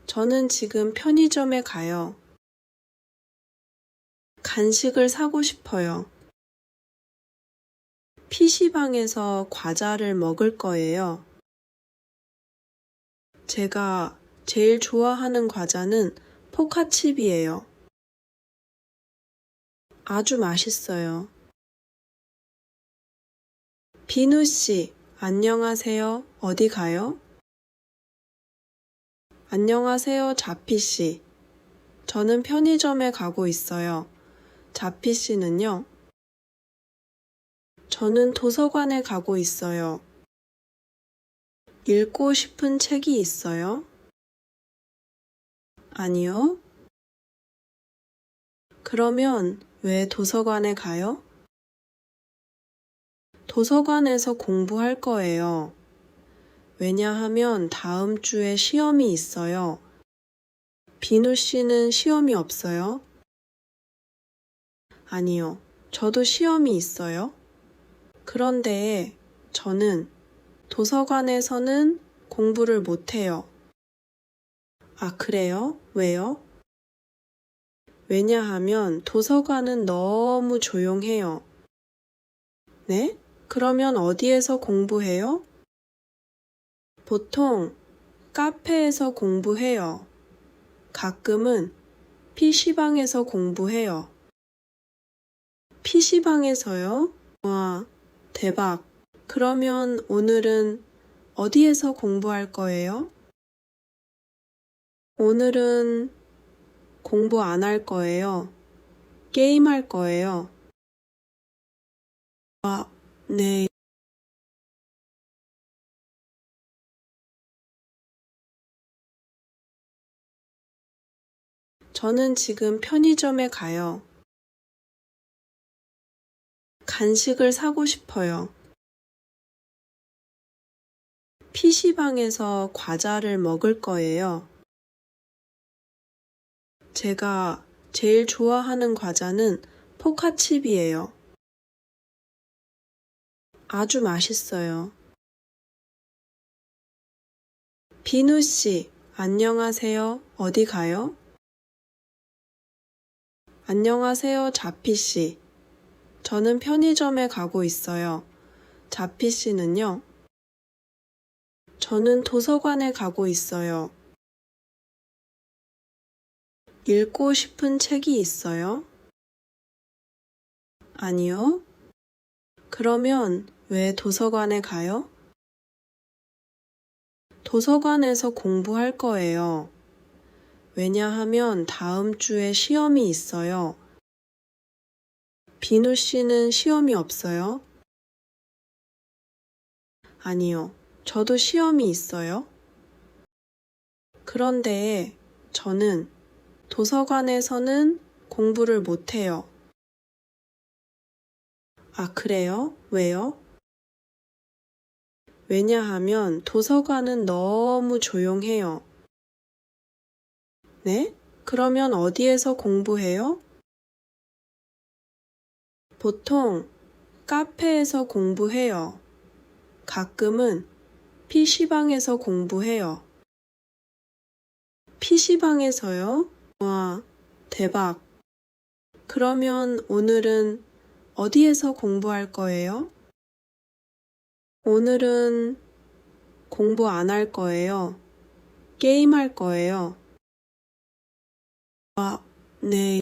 저는 지금 편의점에 가요. 간식을 사고 싶어요. PC방에서 과자를 먹을 거예요. 제가 제일 좋아하는 과자는 포카칩이에요. 아주 맛있어요. 비누 씨, 안녕하세요. 어디 가요? 안녕하세요, 자피 씨. 저는 편의점에 가고 있어요. 자피 씨는요? 저는 도서관에 가고 있어요. 읽고 싶은 책이 있어요? 아니요. 그러면 왜 도서관에 가요? 도서관에서 공부할 거예요. 왜냐하면 다음 주에 시험이 있어요. 비누 씨는 시험이 없어요? 아니요. 저도 시험이 있어요. 그런데 저는 도서관에서는 공부를 못해요. 아, 그래요? 왜요? 왜냐하면 도서관은 너무 조용해요. 네? 그러면 어디에서 공부해요? 보통 카페에서 공부해요. 가끔은 PC방에서 공부해요. PC방에서요? 와, 대박. 그러면 오늘은 어디에서 공부할 거예요? 오늘은 공부 안 할 거예요. 게임할 거예요. 아, 네. 저는 지금 편의점에 가요. 간식을 사고 싶어요. PC방에서 과자를 먹을 거예요. 제가 제일 좋아하는 과자는 포카칩이에요. 아주 맛있어요. 비누 씨, 안녕하세요. 어디 가요? 안녕하세요, 자피 씨. 저는 편의점에 가고 있어요. 자피 씨는요? 저는 도서관에 가고 있어요. 읽고 싶은 책이 있어요? 아니요. 그러면 왜 도서관에 가요? 도서관에서 공부할 거예요. 왜냐하면 다음 주에 시험이 있어요. 비누 씨는 시험이 없어요? 아니요. 저도 시험이 있어요. 그런데 저는 도서관에서는 공부를 못해요. 아, 그래요? 왜요? 왜냐하면 도서관은 너무 조용해요. 네? 그러면 어디에서 공부해요? 보통 카페에서 공부해요. 가끔은 PC방에서 공부해요. PC방에서요? 와, 대박. 그러면 오늘은 어디에서 공부할 거예요? 오늘은 공부 안 할 거예요. 게임할 거예요. 아, 네.